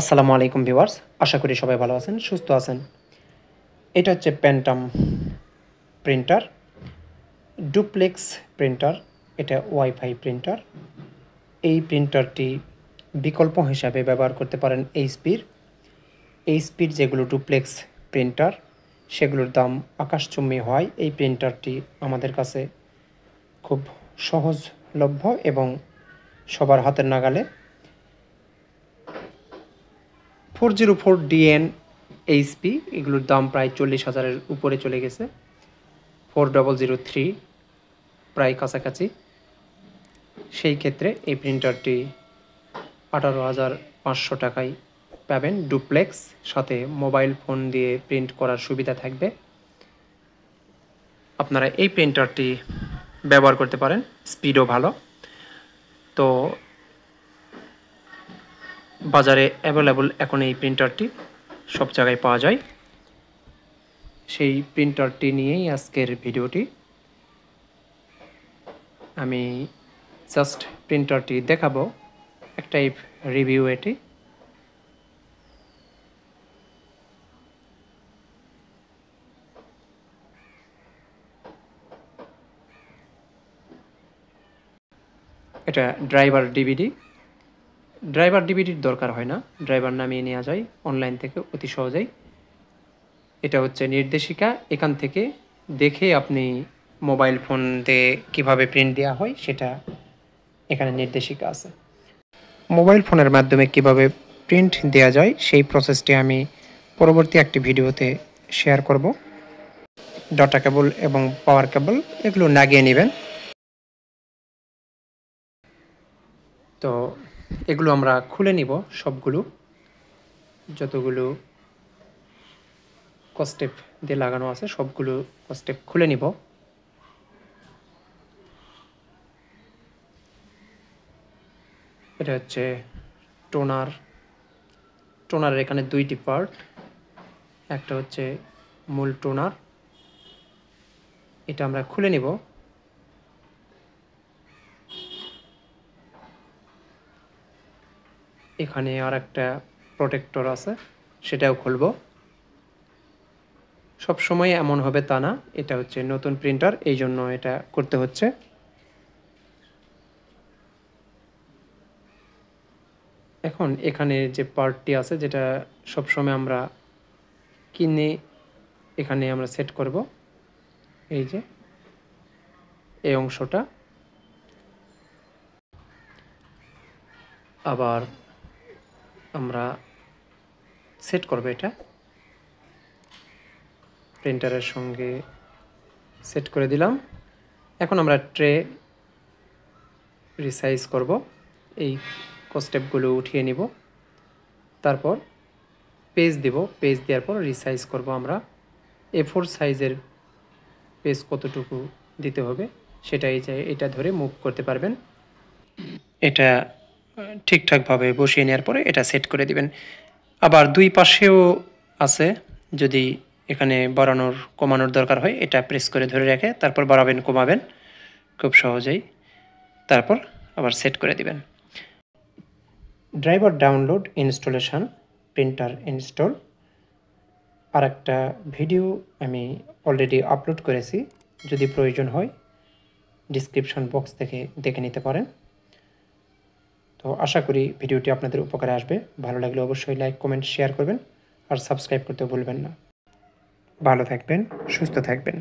আসসালামু আলাইকুম ভিউয়ার্স, আশা করি সবাই ভালো আছেন, সুস্থ আছেন। এটা হচ্ছে প্যান্টাম প্রিন্টার, ডুপ্লেক্স প্রিন্টার। এটা ওয়াইফাই প্রিন্টার। এই প্রিন্টারটি বিকল্প হিসাবে ব্যবহার করতে পারেন এইচপির যেগুলো ডুপ্লেক্স প্রিন্টার, সেগুলোর দাম আকাশচুম্বী হয়। এই প্রিন্টারটি আমাদের কাছে খুব সহজলভ্য এবং সবার হাতের নাগালে। 404DN এইচপি, এগুলোর দাম প্রায় 40,000-এর উপরে চলে গেছে। 4003 প্রায় কাছাকাছি। সেই ক্ষেত্রে এই প্রিন্টারটি 18,500 টাকায় পাবেন ডুপ্লেক্স, সাথে মোবাইল ফোন দিয়ে প্রিন্ট করার সুবিধা থাকবে। আপনারা এই প্রিন্টারটি ব্যবহার করতে পারেন, স্পিডও ভালো। তো বাজারে অ্যাভেলেবল এখন এই প্রিন্টারটি সব জায়গায় পাওয়া যায়। সেই প্রিন্টারটি নিয়েই আজকের ভিডিওটি। আমি জাস্ট প্রিন্টারটি দেখাবো, একটা রিভিউ এটি। এটা ড্রাইভার ডিভিডির দরকার হয় না, ড্রাইভার নামিয়ে নেওয়া যায় অনলাইন থেকে অতি সহজেই। এটা হচ্ছে নির্দেশিকা, এখান থেকে দেখে আপনি মোবাইল ফোন দিয়ে কীভাবে প্রিন্ট দেওয়া হয় সেটা এখানে নির্দেশিকা আছে। মোবাইল ফোনের মাধ্যমে কিভাবে প্রিন্ট দেওয়া যায় সেই প্রসেসটি আমি পরবর্তী একটি ভিডিওতে শেয়ার করব। ডাটা কেবল এবং পাওয়ার কেবল এগুলো লাগিয়ে নেবেন। তো এগুলো আমরা খুলে নিব, সবগুলো যতগুলো কস্টেপ দিয়ে লাগানো আছে সবগুলো কস্টেপ খুলে নিব। এটা হচ্ছে টোনারের এখানে দুইটি পার্ট, একটা হচ্ছে মূল টোনার, এটা আমরা খুলে নিব। এখানে আর একটা প্রোটেক্টর আছে, সেটাও খুলব। সব সময় এমন হবে তা না, এটা হচ্ছে নতুন প্রিন্টার, এই জন্য এটা করতে হচ্ছে। এখন এখানে যে পার্টটি আছে যেটা সবসময় আমরা কিনে এখানে আমরা সেট করব, এই যে এই অংশটা। আবার আমরা সেট করব, এটা প্রিন্টারের সঙ্গে সেট করে দিলাম। এখন আমরা ট্রে রিসাইজ করব, এই স্টেপগুলো উঠিয়ে নিব, তারপর পেজ দিব, পেজ দেওয়ার পর রিসাইজ করব। আমরা A4 সাইজের পেজ কতটুকু দিতে হবে সেটা এটা ধরে মুভ করতে পারবেন। এটা ঠিকঠাকভাবে বসিয়ে নেওয়ার পরে এটা সেট করে দিবেন। আবার দুই পাশেও আছে, যদি এখানে বাড়ানোর কমানোর দরকার হয় এটা প্রেস করে ধরে রেখে তারপর বাড়াবেন কমাবেন খুব সহজেই, তারপর আবার সেট করে দিবেন। Driver download, installation, printer install আর একটা ভিডিও আমি অলরেডি আপলোড করেছি, যদি প্রয়োজন হয় ডিসক্রিপশন বক্স থেকে দেখে নিতে পারেন। তো আশা করি ভিডিওটি আপনাদের উপকারে আসবে। ভালো লাগলে অবশ্যই লাইক, কমেন্ট, শেয়ার করবেন আর সাবস্ক্রাইব করতে ভুলবেন না। ভালো থাকবেন, সুস্থ থাকবেন।